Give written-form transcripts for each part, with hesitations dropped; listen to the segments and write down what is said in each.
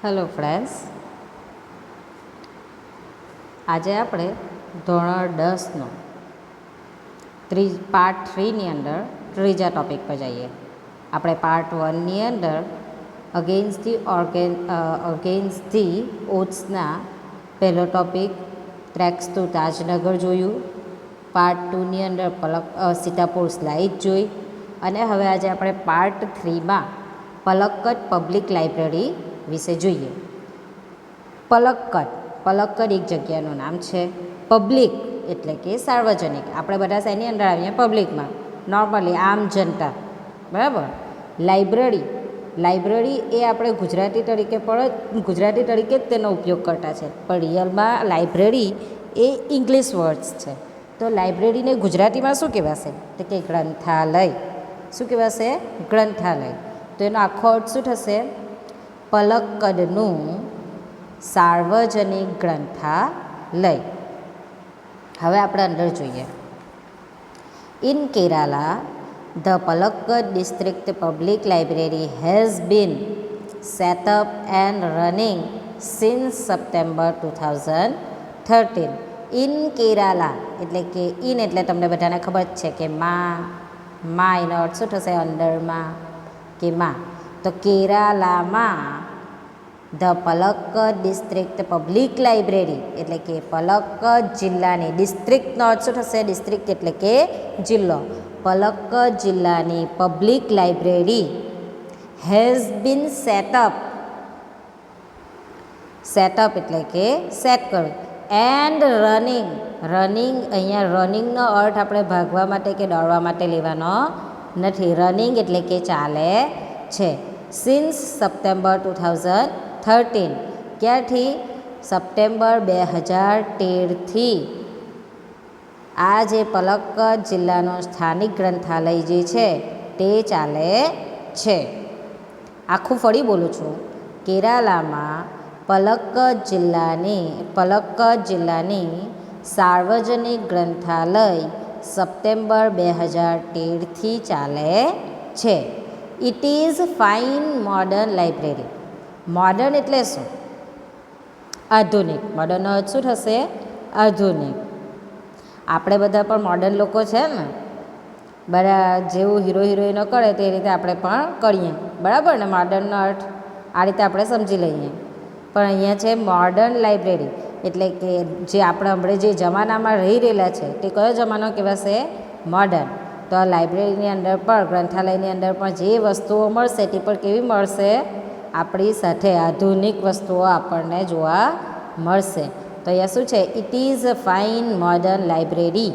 Hello friends, આજે આપણે ધોરણ 10નો પાર્ટ 3ની અંદર ત્રીજા ટૉપિક પર જઈએ. આપણે પાર્ટ 1ની અંદર અગેન્સ્ટ ધી ઓથ્સના પહેલો ટૉપિક ટ્રેક્સ ટુ તાજનગર જોયું. પાર્ટ 2ની અંદર સીતાપુર સ્લાઇડ જોઈ અને હવે આજે આપણે પાર્ટ 3માં પલક્કડ પબ્લિક લાઇબ્રેરી વિશે જોઈએ. પલક્કડ એક જગ્યાનું નામ છે. પબ્લિક એટલે કે સાર્વજનિક. આપણે બધા શેની અંદર આવીએ? પબ્લિકમાં, નોર્મલી આમ જનતા, બરાબર. લાઇબ્રેરી એ આપણે ગુજરાતી તરીકે જ તેનો ઉપયોગ કરતા છે, પણ રિયલમાં લાઇબ્રેરી એ ઇંગ્લિશ વર્ડ્સ છે. તો લાઇબ્રેરીને ગુજરાતીમાં શું કહેવાશે? તો કે ગ્રંથાલય. શું કહેવાશે? ગ્રંથાલય. તો એનો આખો અર્થ શું થશે? પલક્કડનું સાર્વજનિક ગ્રંથાલય. હવે આપણે અંદર જોઈએ. In Kerala, the Palakkad District Public Library has been set up and running since September 2013. In Kerala એટલે કે ઇન એટલે તમને બધાને ખબર જ છે કે માં એનો અર્થ શું થશે? અંદરમાં કે માં. તો કેરાલામાં the Palakkad district public library એટલે કે પલક્કડ જિલ્લાની, ડિસ્ટ્રિક્ટનો અર્થ શું થશે? ડિસ્ટ્રિક્ટ એટલે કે જિલ્લો. પલક્કડ જિલ્લાની public library has been setup એટલે કે સેટ કરવું. એન્ડ રનિંગ અહીંયા રનિંગનો અર્થ આપણે ભાગવા માટે કે દોડવા માટે લેવાનો નથી. રનિંગ એટલે કે ચાલે છે. Since September 2013. ક્યારથી? સપ્ટેમ્બર 2013થી આ જે પલક્કડ જિલ્લાનો સ્થાનિક ગ્રંથાલય જે છે તે ચાલે છે. આખું ફરી બોલું છું. કેરાલામાં પલક્કડ જિલ્લાની સાર્વજનિક ગ્રંથાલય સપ્ટેમ્બર 2013થી ચાલે છે. It is fine modern library. Modern એટલે શું? આધુનિક. મોડર્નનો અર્થ શું થશે? આધુનિક. આપણે બધા પણ મોડર્ન લોકો છે ને, બધા જેવું હિરોઈનો કરે તે રીતે આપણે પણ કરીએ, બરાબર ને? મોડર્નનો અર્થ આ રીતે આપણે સમજી લઈએ. પણ અહીંયા છે મોડર્ન લાઇબ્રેરી એટલે કે જે આપણે જે જમાનામાં રહી રહેલા છે તે કયો જમાનો કહેવાશે? મોડર્ન. તો આ લાઇબ્રેરીની અંદર પણ, ગ્રંથાલયની અંદર પણ જે વસ્તુઓ મળશે તે પણ કેવી મળશે? આપણી સાથે આધુનિક વસ્તુઓ આપણને જોવા મળશે. તો અહીંયા શું છે? It is a fine modern library,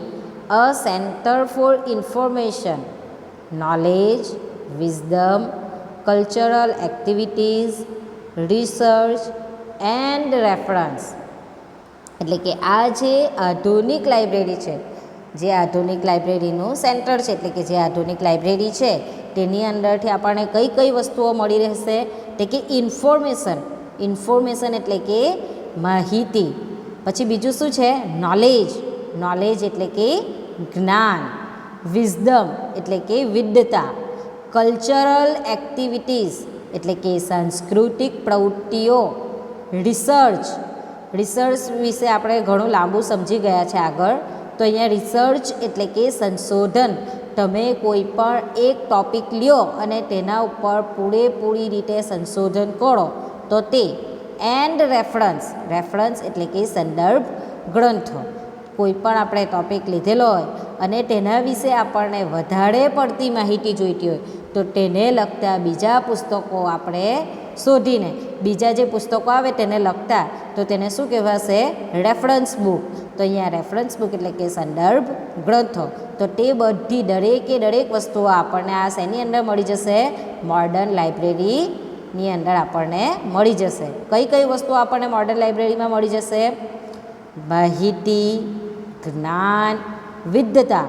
a centre for information, knowledge, wisdom, cultural activities, research and reference. એટલે કે આ જે આધુનિક લાઇબ્રેરી છે, જે આધુનિક લાઇબ્રેરીનું સેન્ટર છે, એટલે કે જે આધુનિક લાઇબ્રેરી છે તેની અંદરથી આપણને કઈ કઈ વસ્તુઓ મળી રહેશે? તે કે ઇન્ફોર્મેશન એટલે કે માહિતી. પછી બીજું શું છે? નોલેજ એટલે કે જ્ઞાન. વિઝડમ એટલે કે વિદ્વતા. કલ્ચરલ એક્ટિવિટીઝ એટલે કે સાંસ્કૃતિક પ્રવૃત્તિઓ. રિસર્ચ વિશે આપણે ઘણું લાંબુ સમજી ગયા છે આગળ. તો અહીંયા રિસર્ચ એટલે કે સંશોધન. તમે કોઈ પણ એક ટૉપિક લ્યો અને તેના ઉપર પૂરેપૂરી રીતે સંશોધન કરો તો તે. એન્ડ રેફરન્સ એટલે કે સંદર્ભ ગ્રંથો. કોઈ પણ આપણે ટૉપિક લીધેલો હોય અને તેના વિશે આપણને વધારે પડતી માહિતી જોઈતી હોય તો તેને લગતા બીજા પુસ્તકો આપણે શોધીને, બીજા જે પુસ્તકો આવે તેને લગતા, તો તેને શું કહેવાશે? Reference book. તો અહીંયા રેફરન્સ બુક એટલે કે સંદર્ભ ગ્રંથો. તો તે બધી દરેક વસ્તુઓ આપણને આ શેની અંદર મળી જશે? મોડર્ન લાઇબ્રેરીની અંદર આપણને મળી જશે. કઈ વસ્તુઓ આપણને મોડર્ન લાઇબ્રેરીમાં મળી જશે? માહિતી, જ્ઞાન, વિદ્વતા,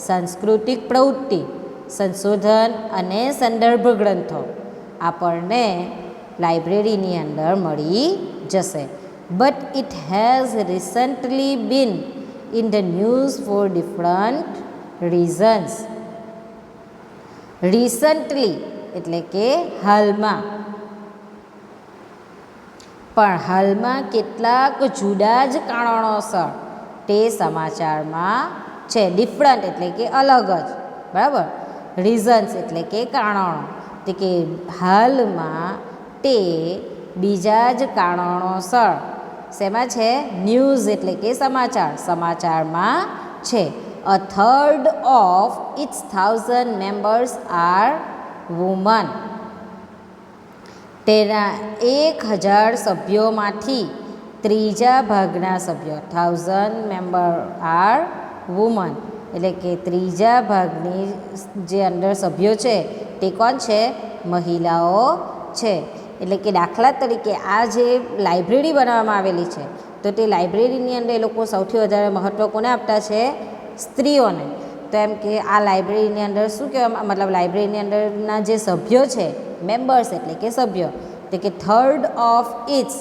સાંસ્કૃતિક પ્રવૃત્તિ, સંશોધન અને સંદર્ભ ગ્રંથો આપણને લાઇબ્રેરીની અંદર મળી જશે. But it has recently been in the news for different reasons. Recently એટલે કે હાલમાં. પણ હાલમાં કેટલાક જુદા જ કારણોસર તે સમાચારમાં છે. ડિફરન્ટ એટલે કે અલગ જ, બરાબર. રીઝન્સ એટલે કે કારણો, એટલે કે હાલમાં તે બીજા જ કારણોસર શેમાં છે? ન્યૂઝ એટલે કે સમાચાર, સમાચારમાં છે. A third of its 1,000 members are women. તેના 1,000 સભ્યોમાંથી ત્રીજા ભાગના સભ્યો, 1,000 મેમ્બર આર વુમન, એટલે કે ત્રીજા ભાગની જે અંદર સભ્યો છે તે કોણ છે? મહિલાઓ છે. એટલે કે દાખલા તરીકે આ જે લાઇબ્રેરી બનાવવામાં આવેલી છે, તો તે લાઇબ્રેરીની અંદર એ લોકો સૌથી વધારે મહત્ત્વ કોને આપતા છે? સ્ત્રીઓને. તો એમ કે આ લાઇબ્રેરીની અંદર શું કહેવામાં, મતલબ લાઇબ્રેરીની અંદરના જે સભ્યો છે, મેમ્બર્સ એટલે કે સભ્યો, એટલે કે third of its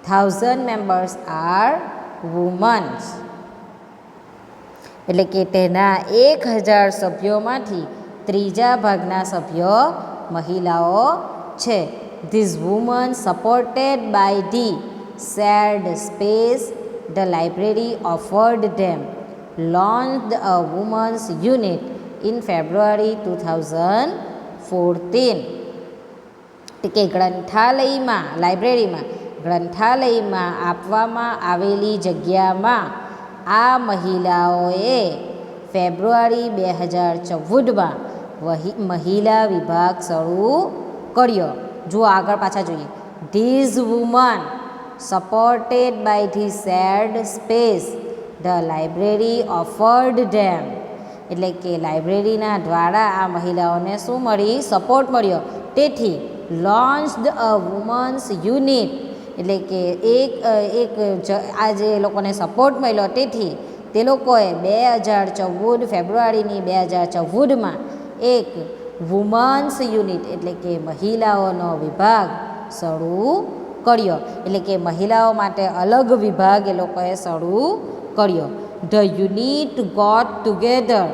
1,000 members are womens. એટલે કે તેના 1,000 સભ્યોમાંથી ત્રીજા ભાગના સભ્યો મહિલાઓ છે. These women, supported by the shared space the library offered them, launched a women's unit in February 2014. એટલે કે ગ્રંથાલયમાં, લાઇબ્રેરીમાં, ગ્રંથાલયમાં આપવામાં આવેલી જગ્યામાં આ મહિલાઓએ ફેબ્રુઆરી 2014માં મહિલા વિભાગ શરૂ કર્યો. જો આગળ પાછા જોઈએ. These women, supported by the shared space the library offered them, એટલે કે લાઇબ્રેરીના દ્વારા આ મહિલાઓને શું મળી? સપોર્ટ મળ્યો. તેથી launched a women's unit, એટલે કે એક આ જે લોકોને સપોર્ટ મળ્યો, તેથી તે લોકોએ 2014 ફેબ્રુઆરીની 2014માં એક વુમન્સ યુનિટ એટલે કે મહિલાઓનો વિભાગ શરૂ કર્યો. એટલે કે મહિલાઓ માટે અલગ વિભાગ એ લોકોએ શરૂ કર્યો. The unit got together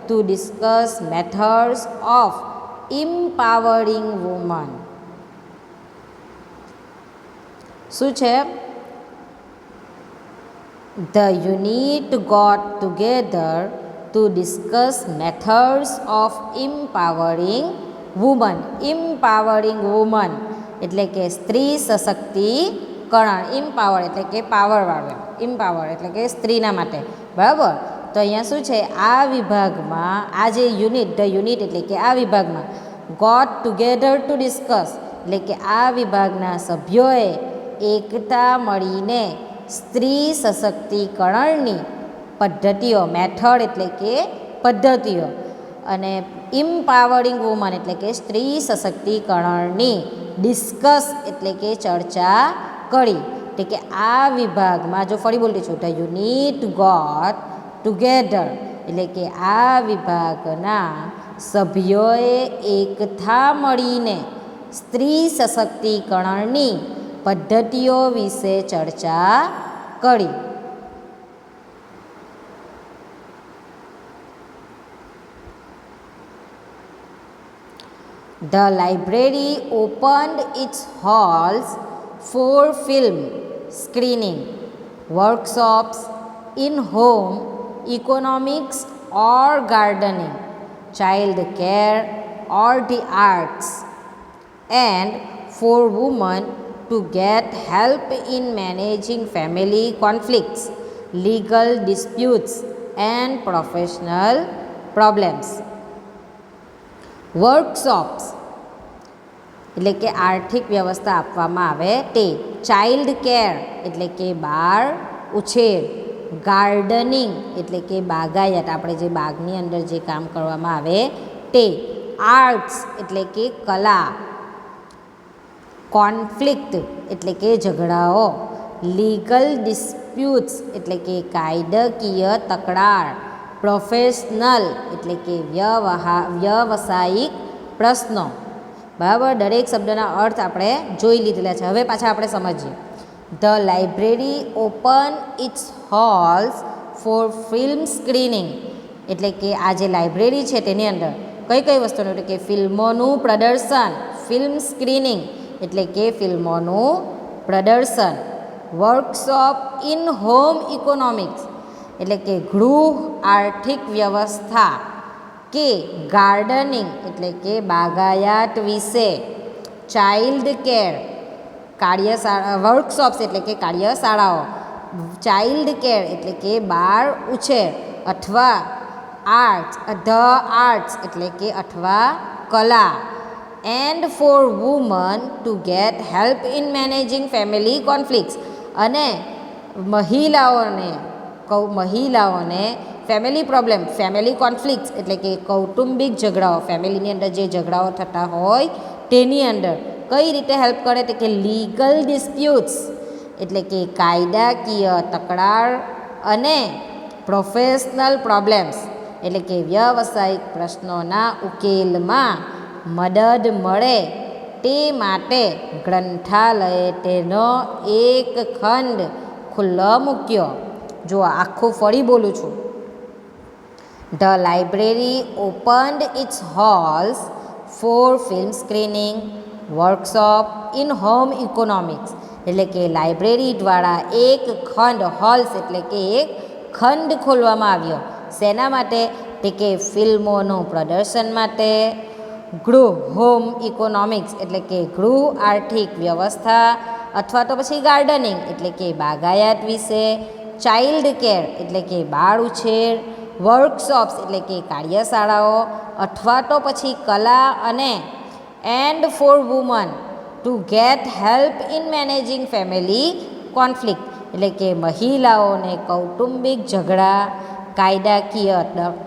to discuss methods of empowering women. શું છે? The unit got together to discuss methods of empowering women. Empowering women એટલે કે સ્ત્રી સશક્તિકરણ. એમ્પાવર એટલે કે પાવરવાળું, એમ્પાવર એટલે કે સ્ત્રીના માટે, બરાબર. તો અહીંયા શું છે? આ વિભાગમાં આ જે યુનિટ, ધ યુનિટ એટલે કે આ વિભાગમાં ગોટ ટુગેધર ટુ ડિસ્કસ એટલે કે આ વિભાગના સભ્યોએ એકતા મળીને સ્ત્રી સશક્તિકરણની પદ્ધતિઓ, મેથડ એટલે કે પદ્ધતિઓ, અને એમ્પાવરિંગ વુમન એટલે કે સ્ત્રી સશક્તિકરણની ડિસ્કસ એટલે કે ચર્ચા કરી. એટલે કે આ વિભાગમાં, જો ફરી બોલતી છું, ધ યુનિટ ગોટ ટુગેધર એટલે કે આ વિભાગના સભ્યોએ એકતા મળીને સ્ત્રી સશક્તિકરણની પદ્ધતિઓ વિશે ચર્ચા કરી. The library opened its halls for film screening, workshops in home economics or gardening, child care or the arts, and for women to get help in managing family conflicts, legal disputes and professional problems. Workshops એટલે કે આર્થિક વ્યવસ્થા આપવામાં આવે તે. Child care એટલે કે બાળ ઉછેર. ગાર્ડનિંગ એટલે કે બાગાયત, આપણે જે બાગની અંદર જે કામ કરવામાં આવે તે. આર્ટ્સ એટલે કે કલા. કોન્ફ્લિક્ટ એટલે કે ઝઘડાઓ. લીગલ ડિસ્પ્યુટ્સ એટલે કે કાયદાકીય તકરાર. પ્રોફેશનલ એટલે કે વ્યવસાયિક પ્રશ્નો. બરાબર, દરેક શબ્દના અર્થ આપણે જોઈ લીધેલા છે. હવે પાછા આપણે સમજીએ. The library open its halls for film screening એટલે કે આ જે લાઇબ્રેરી છે તેની અંદર કઈ કઈ વસ્તુનું, એટલે કે ફિલ્મોનું પ્રદર્શન. ફિલ્મ સ્ક્રીનિંગ એટલે કે ફિલ્મોનું પ્રદર્શન, વર્કશોપ ઇન હોમ ઇકોનોમિક્સ એટલે કે ગૃહ આર્થિક વ્યવસ્થા કે ગાર્ડનિંગ એટલે કે બાગાયત વિશે, ચાઇલ્ડ કેર કાર્યશાળા વર્કશોપ્સ એટલે કે કાર્યશાળાઓ, ચાઇલ્ડ કેર એટલે કે બાળ ઉછેર અથવા આર્ટ્સ એટલે કે અથવા કલા, and for woman to get help in managing family conflicts અને મહિલાઓને ફેમિલી પ્રોબ્લેમ, ફેમિલી કોન્ફ્લિક્ટ્સ એટલે કે કૌટુંબિક ઝઘડાઓ, ફેમિલીની અંદર જે ઝઘડાઓ થતા હોય તેની અંદર કઈ રીતે હેલ્પ કરે તે કે લીગલ ડિસ્પ્યુટ્સ એટલે કે કાયદાકીય તકરાર અને પ્રોફેશનલ પ્રોબ્લેમ્સ એટલે કે વ્યવસાયિક પ્રશ્નોના ઉકેલમાં મદદ મળે તે માટે ગ્રંથાલયે તેનો એક ખંડ ખુલ્લો મૂક્યો. જો આખું ફરી બોલું છું. The library opened its halls for film screening, workshop in home economics એટલે કે લાઇબ્રેરી દ્વારા એક ખંડ, હોલ્સ એટલે કે એક ખંડ ખોલવામાં આવ્યો. શેના માટે? તે કે ફિલ્મોનું પ્રદર્શન માટે, હોમ ઇકોનોમિક્સ એટલે કે ગૃહ આર્થિક વ્યવસ્થા અથવા તો પછી ગાર્ડનિંગ એટલે કે બાગાયત વિશે, ચાઇલ્ડ કેર એટલે કે બાળ ઉછેર, વર્કશોપ્સ એટલે કે કાર્યશાળાઓ અથવા તો પછી કલા અને and for woman to get help in managing family conflict એટલે કે મહિલાઓને કૌટુંબિક ઝઘડા, કાયદાકીય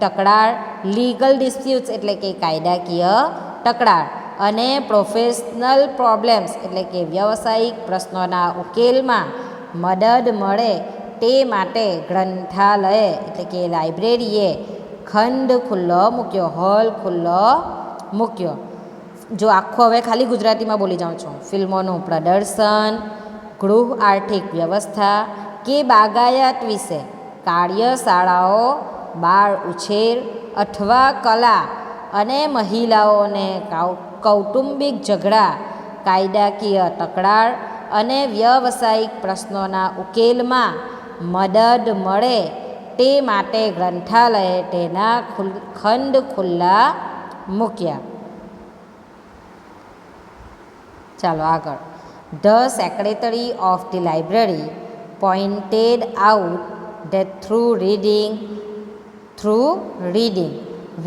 તકરાર, લીગલ ડિસ્પ્યુટ્સ એટલે કે કાયદાકીય તકરાર અને પ્રોફેશનલ પ્રોબ્લેમ્સ એટલે કે વ્યવસાયિક પ્રશ્નોના ઉકેલમાં મદદ મળે તે માટે ગ્રંથાલયે એટલે કે લાઇબ્રેરીએ ખંડ ખુલ્લો મૂક્યો, હોલ ખુલ્લો મૂક્યો. જો આખો હવે ખાલી ગુજરાતીમાં બોલી જાઉં છું. ફિલ્મોનું પ્રદર્શન, ગૃહ આર્થિક વ્યવસ્થા કે બાગાયત વિશે, કાર્યશાળાઓ, બાળ ઉછેર અથવા કલા અને મહિલાઓને કૌટુંબિક ઝઘડા, કાયદાકીય તકરાર અને વ્યવસાયિક પ્રશ્નોના ઉકેલમાં મદદ મળે તે માટે ગ્રંથાલયે તેના ખંડ ખુલ્લા મૂક્યા. ચાલો આગળ. The secretary of the library pointed out that through reading,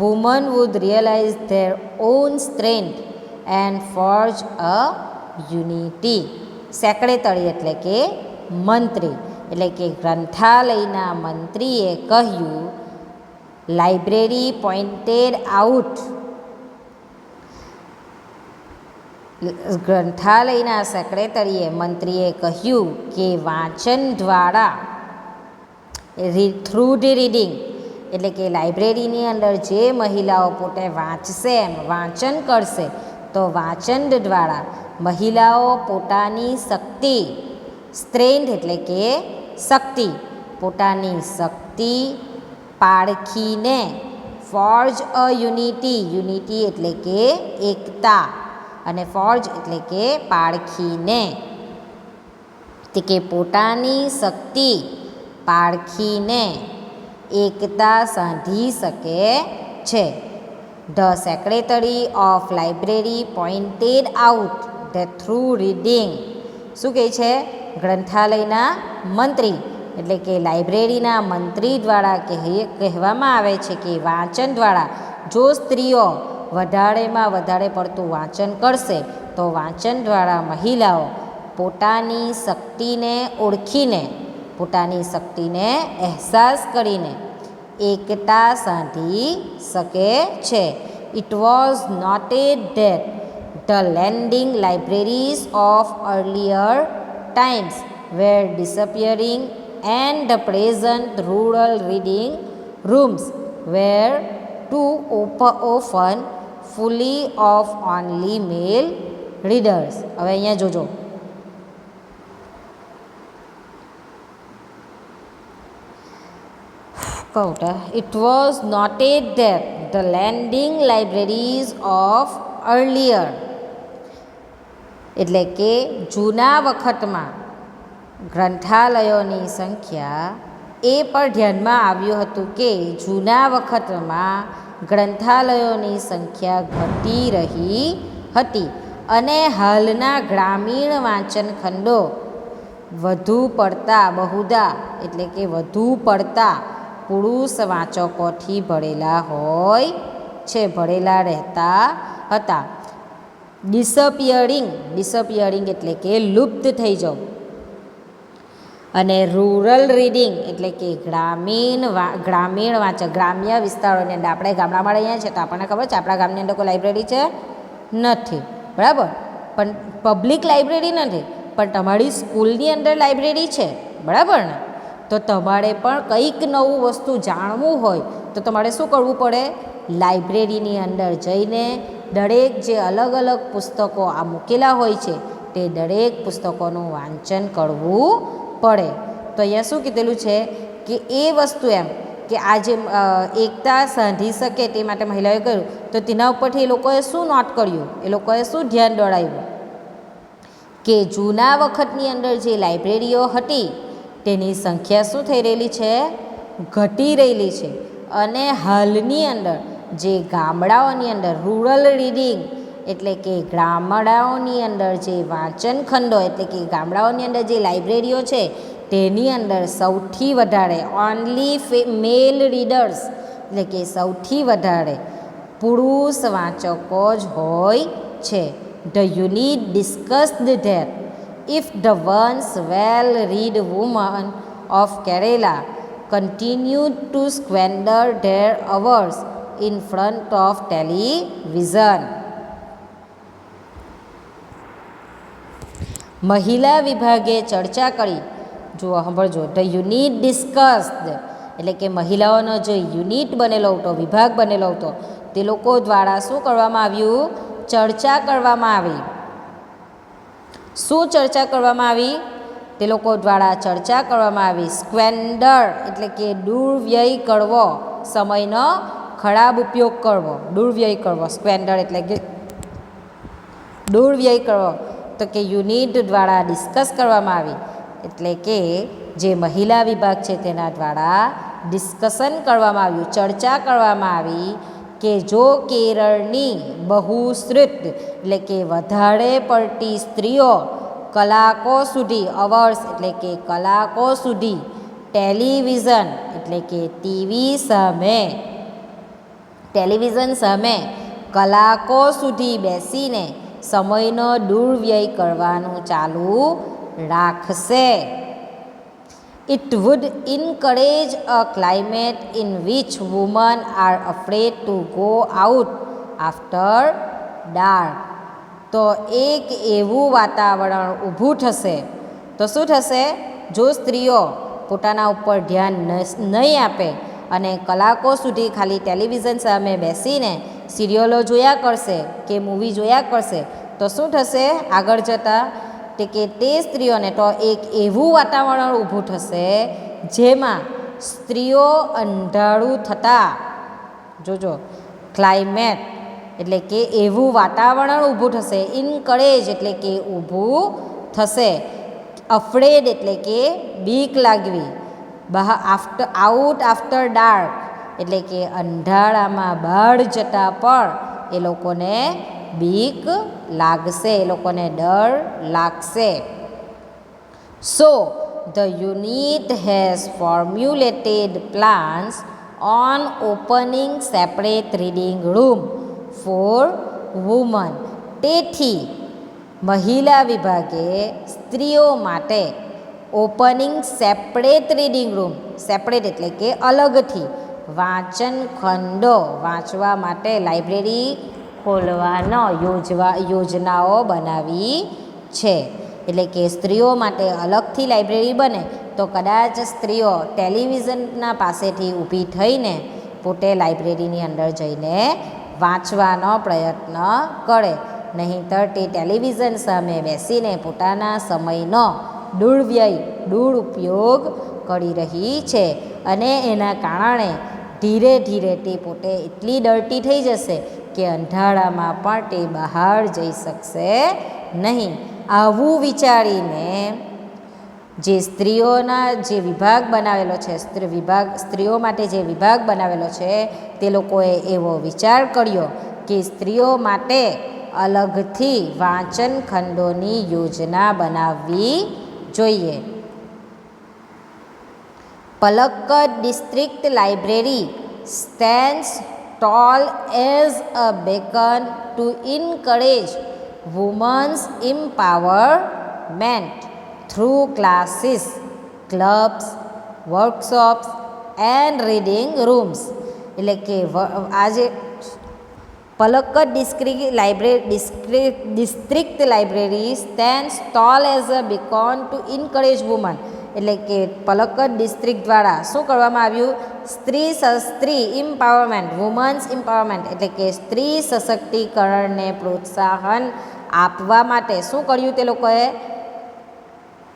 women would realize their own strength and forge a unity. Secretary એટલે કે મંત્રી એટલે કે ગ્રંથાલયના મંત્રીએ કહ્યું, લાઇબ્રેરી પોઇન્ટેડ આઉટ ગ્રંથાલયના સેક્રેટરીએ મંત્રીએ કહ્યું કે વાંચન દ્વારા થ્રુ ધી રીડિંગ એટલે કે લાઇબ્રેરીની અંદર જે મહિલાઓ પોતે વાંચશે, વાંચન કરશે તો વાંચન દ્વારા મહિલાઓ પોતાની શક્તિ, સ્ટ્રેન્થ એટલે કે શક્તિ, પોતાની શક્તિ પારખીને, ફોર્જ અ યુનિટી એટલે કે એકતા અને ફોર્જ એટલે કે પારખીને, તે કે પોતાની શક્તિ પારખીને એકતા સાધી શકે છે. The secretary of library pointed out that through reading શું કહે છે? ગ્રંથાલયના મંત્રી એટલે કે લાઇબ્રેરીના મંત્રી દ્વારા કહેવામાં આવે છે કે વાંચન દ્વારા જો સ્ત્રીઓ વધારેમાં વધારે પડતું વાંચન કરશે તો વાંચન દ્વારા મહિલાઓ પોતાની શક્તિને ઓળખીને, પોતાની શક્તિને અહેસાસ કરીને એકતા સાધી શકે છે. It was noted that the lending libraries of earlier times were disappearing and the present rural reading rooms were too often fully of only male readers. હવે અહીંયા જોજો. It was noted that the lending libraries of earlier એટલે કે જૂના વખતમાં ગ્રંથાલયોની સંખ્યા એ પણ ધ્યાનમાં આવ્યું હતું કે જૂના વખતમાં ગ્રંથાલયોની સંખ્યા ઘટી રહી હતી અને હાલના ગ્રામીણ વાંચન ખંડો વધુ પડતા પુરુષ વાંચકોથી ભરેલા રહેતા હતા. ડિસઅપિયરિંગ એટલે કે લુપ્ત થઈ જવું. અને રૂરલ રીડિંગ એટલે કે ગ્રામ્ય વાંચક, ગ્રામ્ય વિસ્તારોની અંદર, આપણે ગામડામાં રહીએ છીએ તો આપણને ખબર છે આપણા ગામની અંદર કોઈ લાઇબ્રેરી છે નથી, બરાબર, પણ પબ્લિક લાઇબ્રેરી નથી, પણ તમારી સ્કૂલની અંદર લાઇબ્રેરી છે, બરાબર ને? તો તમારે પણ કંઈક નવું વસ્તુ જાણવું હોય તો તમારે શું કરવું પડે? લાઇબ્રેરીની અંદર જઈને દરેક જે અલગ અલગ પુસ્તકો આ મૂકેલા હોય છે તે દરેક પુસ્તકોનું વાંચન કરવું પડે. તો અહીંયા શું કીધેલું છે કે એ વસ્તુ એમ કે આ જે એકતા સાધી શકે તે માટે મહિલાઓએ કર્યું, તો તેના ઉપરથી એ લોકોએ શું નોટ કર્યું, એ લોકોએ શું ધ્યાન દોડાવ્યું કે જૂના વખતની અંદર જે લાઇબ્રેરીઓ હતી તેની સંખ્યા શું થઈ રહેલી છે? ઘટી રહેલી છે. અને હાલની અંદર જે ગામડાઓની અંદર રૂરલ રીડિંગ એટલે કે ગામડાઓની અંદર જે વાંચન ખંડો એટલે કે ગામડાઓની અંદર જે લાઇબ્રેરીઓ છે તેની અંદર સૌથી વધારે ઓનલી મેલ રીડર્સ એટલે કે સૌથી વધારે પુરુષ વાંચકો જ હોય છે. The unit discussed that if the once well-read women of Kerala continued to squander their hours in front of television. મહિલા વિભાગે ચર્ચા કરી, જુઓ સાંભળજો, ધ યુનિટ ડિસ્કસ્ડ એટલે કે મહિલાઓનો જે યુનિટ બનેલો હતો, વિભાગ બનેલો હતો, તે લોકો દ્વારા શું કરવામાં આવ્યું? ચર્ચા કરવામાં આવી. શું ચર્ચા કરવામાં આવી? તે લોકો દ્વારા ચર્ચા કરવામાં આવી. સ્ક્વેન્ડર એટલે કે દુર્વ્યય કરવો, સમયનો ખરાબ ઉપયોગ કરવો, દુર્વ્યય કરવો. સ્ક્વેન્ડર એટલે કે દુર્વ્યય કરવો. તો કે યુનિટ દ્વારા ડિસ્કસ કરવામાં આવી એટલે કે જે મહિલા વિભાગ છે તેના દ્વારા ડિસ્કશન કરવામાં આવ્યું, ચર્ચા કરવામાં આવી કે જો કેરળની બહુશ્રુત એટલે કે વધારે પડતી સ્ત્રીઓ કલાકો સુધી, અવર્સ એટલે કે કલાકો સુધી, ટેલિવિઝન એટલે કે ટેલિવિઝન સામે કલાકો સુધી બેસીને સમયનો દુર્વ્યય કરવાનું ચાલુ રાખશે. It would encourage a climate in which women are afraid to go out after dark. તો એક એવું વાતાવરણ ઊભું થશે. તો શું થશે? જો સ્ત્રીઓ પોતાના ઉપર ધ્યાન નહીં આપે અને કલાકો સુધી ખાલી ટેલિવિઝન સામે બેસીને સિરિયલો જોયા કરશે કે મૂવી જોયા કરશે તો શું થશે આગળ જતાં? કે તે સ્ત્રીઓને તો એક એવું વાતાવરણ ઊભું થશે જેમાં સ્ત્રીઓ અંધારું થતાં, જોજો, ક્લાઇમેટ એટલે કે એવું વાતાવરણ ઊભું થશે. ઇનકરેજ એટલે કે ઊભું થશે. અફ્રેડ એટલે કે બીક લાગવી. આઉટ આફ્ટર ડાર્ક એટલે કે અંધારામાં બહાર જતાં પણ એ લોકોને બીક લાગશે, એ લોકોને ડર લાગશે. So the unit has formulated plans on opening separate reading room for women. તેથી મહિલા વિભાગે સ્ત્રીઓ માટે opening separate reading room, separate એટલે કે અલગથી વાંચન ખંડો, વાંચવા માટે લાઇબ્રેરી ખોલવાનો યોજનાઓ બનાવી છે. એટલે કે સ્ત્રીઓ માટે અલગથી લાઇબ્રેરી બને તો કદાચ સ્ત્રીઓ ટેલિવિઝનના પાસેથી ઊભી થઈને પોતે લાઇબ્રેરીની અંદર જઈને વાંચવાનો પ્રયત્ન કરે, નહીંતર તે ટેલિવિઝન સામે બેસીને પોતાના સમયનો દુરુપયોગ કરી રહી છે અને એના કારણે ધીરે ધીરે તે પોતે એટલી ડર્ટી થઈ જશે કે અંધારામાં પણ તે બહાર જઈ શકશે નહીં. આવું વિચારીને જે સ્ત્રીઓના જે વિભાગ બનાવેલો છે, સ્ત્રીઓ માટે જે વિભાગ બનાવેલો છે, તે લોકોએ એવો વિચાર કર્યો કે સ્ત્રીઓ માટે અલગથી વાંચન ખંડોની યોજના બનાવવી જોઈએ. Palakkad district library stands tall as a beacon to encourage women's empowerment through classes, clubs, workshops and reading rooms. એટલે કે આજે Palakkad district library stands tall as a beacon to encourage women. એટલે કે પલક્કડ ડિસ્ટ્રિક્ટ દ્વારા શું કરવામાં આવ્યું? સ્ત્રી એમ્પાવરમેન્ટ, વુમન્સ એમ્પાવરમેન્ટ એટલે કે સ્ત્રી સશક્તિકરણને પ્રોત્સાહન આપવા માટે શું કર્યું તે લોકોએ?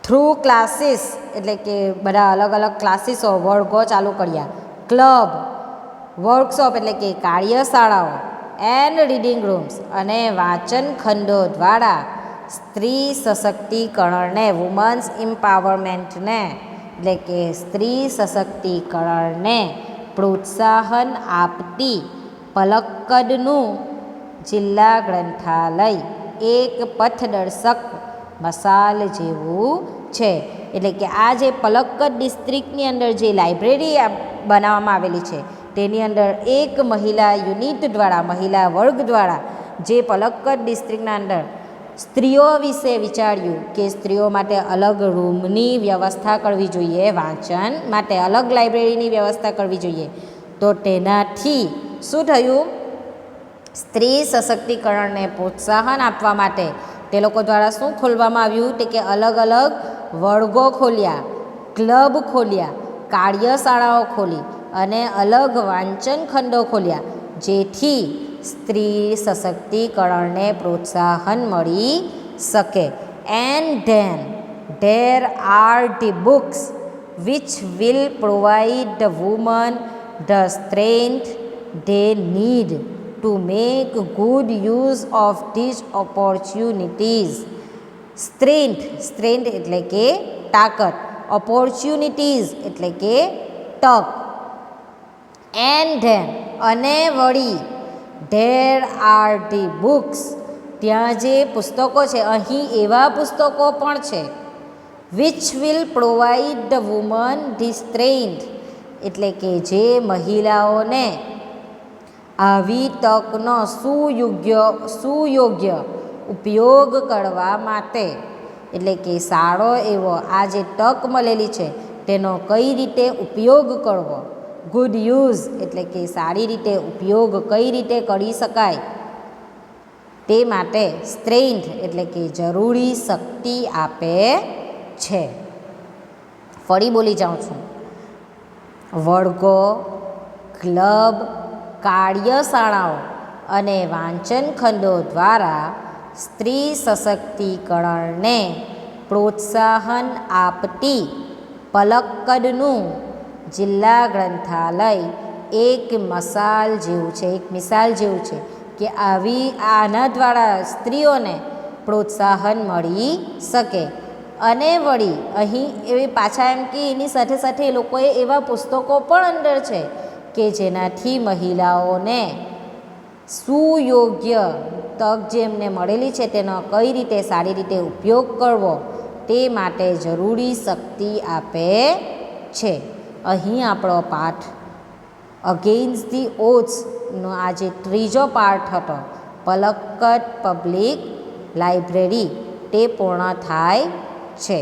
થ્રુ ક્લાસીસ એટલે કે બધા અલગ અલગ ક્લાસીસો, વર્ગો ચાલુ કર્યા. ક્લબ, વર્કશોપ એટલે કે કાર્યશાળાઓ, એન્ડ રીડિંગ રૂમ્સ અને વાંચન ખંડો દ્વારા સ્ત્રી સશક્તિકરણને, વુમન્સ એમ્પાવરમેન્ટને એટલે કે સ્ત્રી સશક્તિકરણને પ્રોત્સાહન આપતી પલક્કડનું જિલ્લા ગ્રંથાલય એક પથદર્શક મસાલ જેવું છે. એટલે કે આ જે પલક્કડ ડિસ્ટ્રિક્ટની અંદર જે લાઇબ્રેરી બનાવવામાં આવેલી છે, તેની અંદર એક મહિલા યુનિટ દ્વારા, મહિલા વર્ગ દ્વારા જે પલક્કડ ડિસ્ટ્રિક્ટના અંદર સ્ત્રીઓ વિશે વિચાર્યું કે સ્ત્રીઓ માટે અલગ રૂમની વ્યવસ્થા કરવી જોઈએ, વાંચન માટે અલગ લાઇબ્રેરીની વ્યવસ્થા કરવી જોઈએ. તો તેનાથી શું થયું? સ્ત્રી સશક્તિકરણને પ્રોત્સાહન આપવા માટે તે લોકો દ્વારા શું ખોલવામાં આવ્યું? તે કે અલગ અલગ વર્ગો ખોલ્યા, ક્લબ ખોલ્યા, કાર્યશાળાઓ ખોલી અને અલગ વાંચન ખંડો ખોલ્યા, જેથી સ્ત્રી સશક્તિકરણને પ્રોત્સાહન મળી શકે. And then there are the books which will provide the woman the strength they need to make good use of this opportunities. Strength એટલે કે તાકાત, ઓપોર્ચ્યુનિટીઝ એટલે કે તક. એન્ડ ધેન અને વળી ધેર આર ધી બુક્સ ત્યાં જે પુસ્તકો છે, અહીં એવા પુસ્તકો પણ છે. Which will provide the woman the strength એટલે કે જે મહિલાઓને આવી તકનો સુયોગ્ય ઉપયોગ કરવા માટે એટલે કે સારો એવો આ જે તક મળેલી છે તેનો કઈ રીતે ઉપયોગ કરવો, ગુડ યુઝ એટલે કે સારી રીતે ઉપયોગ કઈ રીતે કરી શકાય તે માટે સ્ટ્રેન્થ એટલે કે જરૂરી શક્તિ આપે છે. ફરી બોલી જાઉં છું. વર્ગો, ક્લબ, કાર્યશાળાઓ અને વાંચન ખંડો દ્વારા સ્ત્રી સશક્તિકરણને પ્રોત્સાહન આપતી પલક્કડનું જિલ્લા ગ્રંથાલય એક મિસાલ જેવું છે કે આના દ્વારા સ્ત્રીઓને પ્રોત્સાહન મળી શકે. અને વળી અહીં એવી પાછા એમ કે એની સાથે સાથે એ લોકોએ એવા પુસ્તકો પણ અંદર છે કે જેનાથી મહિલાઓને સુયોગ્ય તક જે એમને મળેલી છે તેનો કઈ રીતે સારી રીતે ઉપયોગ કરવો તે માટે જરૂરી શક્તિ આપે છે. અહીં આપણો પાઠ અગેન્સ્ટ ધી ઓડ્સનો આ જે ત્રીજો પાઠ હતો પલક્કડ પબ્લિક લાઇબ્રેરી તે પૂર્ણ થાય છે.